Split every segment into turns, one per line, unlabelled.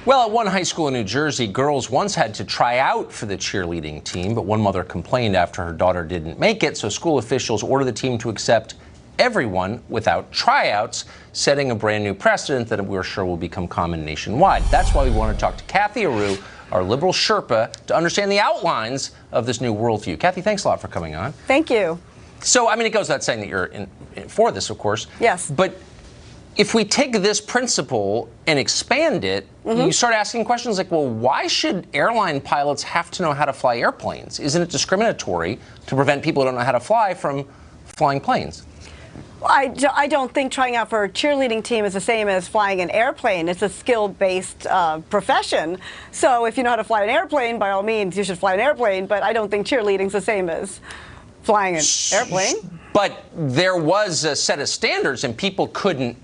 Well, at one high school in New Jersey, girls once had to try out for the cheerleading team, but one mother complained after her daughter didn't make it, so school officials ordered the team to accept everyone without tryouts, setting a brand new precedent that we're sure will become common nationwide. That's why we want to talk to Cathy Areu, our liberal Sherpa, to understand the outlines of this new worldview. Cathy, thanks a lot for coming on.
Thank you.
So, I mean, it goes without saying that you're for this, of course.
Yes.
But if we take this principle and expand it, you start asking questions like, well, why should airline pilots have to know how to fly airplanes? Isn't it discriminatory to prevent people who don't know how to fly from flying planes?
I don't think trying out for a cheerleading team is the same as flying an airplane. It's a skill-based profession. So if you know how to fly an airplane, by all means, you should fly an airplane. But I don't think cheerleading is the same as flying an airplane.
But there was a set of standards, and people couldn't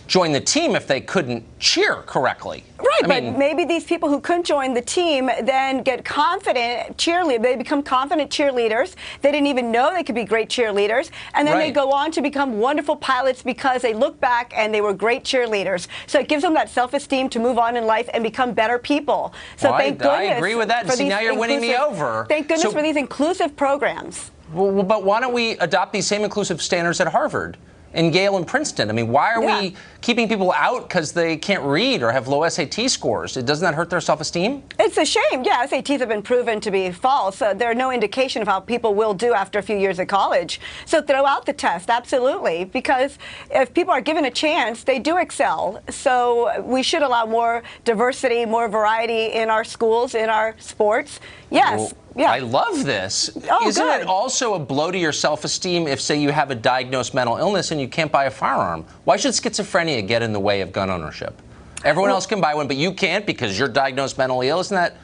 join the team if they couldn't cheer correctly.
Right, but maybe these people who couldn't join the team then get confident they become confident cheerleaders. They didn't even know they could be great cheerleaders, and then they go on to become wonderful pilots because they look back and they were great cheerleaders. So it gives them that self-esteem to move on in life and become better people. So
well,
thank goodness.
I agree with that. See, now you're winning me over.
Thank goodness for these inclusive programs.
Well, but why don't we adopt these same inclusive standards at Harvard and Yale and Princeton? I mean, why are we keeping people out because they can't read or have low SAT scores? Doesn't that hurt their self-esteem?
It's a shame. Yeah, SATs have been proven to be false. They're no indication of how people will do after a few years at college. So throw out the test, absolutely, because if people are given a chance, they do excel. So we should allow more diversity, more variety in our schools, in our sports. Yes.
Well,
yeah.
I love this.
Oh,
Isn't
good.
it also a blow to your self-esteem if, say, you have a diagnosed mental illness and you can't buy a firearm? Why should schizophrenia get in the way of gun ownership? Everyone else can buy one, but you can't because you're diagnosed mentally ill. Isn't that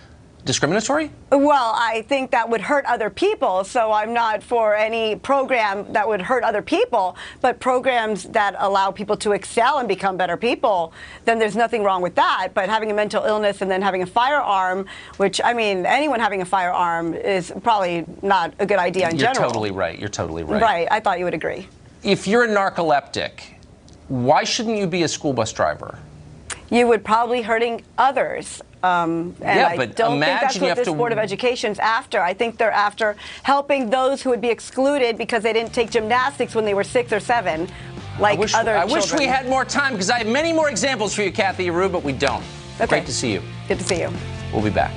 discriminatory?
Well, I think that would hurt other people, so I'm not for any program that would hurt other people, but programs that allow people to excel and become better people, then there's nothing wrong with that. But having a mental illness and then having a firearm, which, I mean, anyone having a firearm is probably not a good idea in general.
You're totally right. You're totally right.
Right. I thought you would agree.
If you're a narcoleptic, why shouldn't you be a school bus driver?
You would probably hurting others. And
yeah,
I
but
don't think that's
imagine you
what
have
this
to...
Board of Education's after. I think they're after helping those who would be excluded because they didn't take gymnastics when they were 6 or 7, like other children.
I wish we had more time because I have many more examples for you, Cathy Areu, but we don't.
Okay.
Great to see you.
Good to see you.
We'll be back.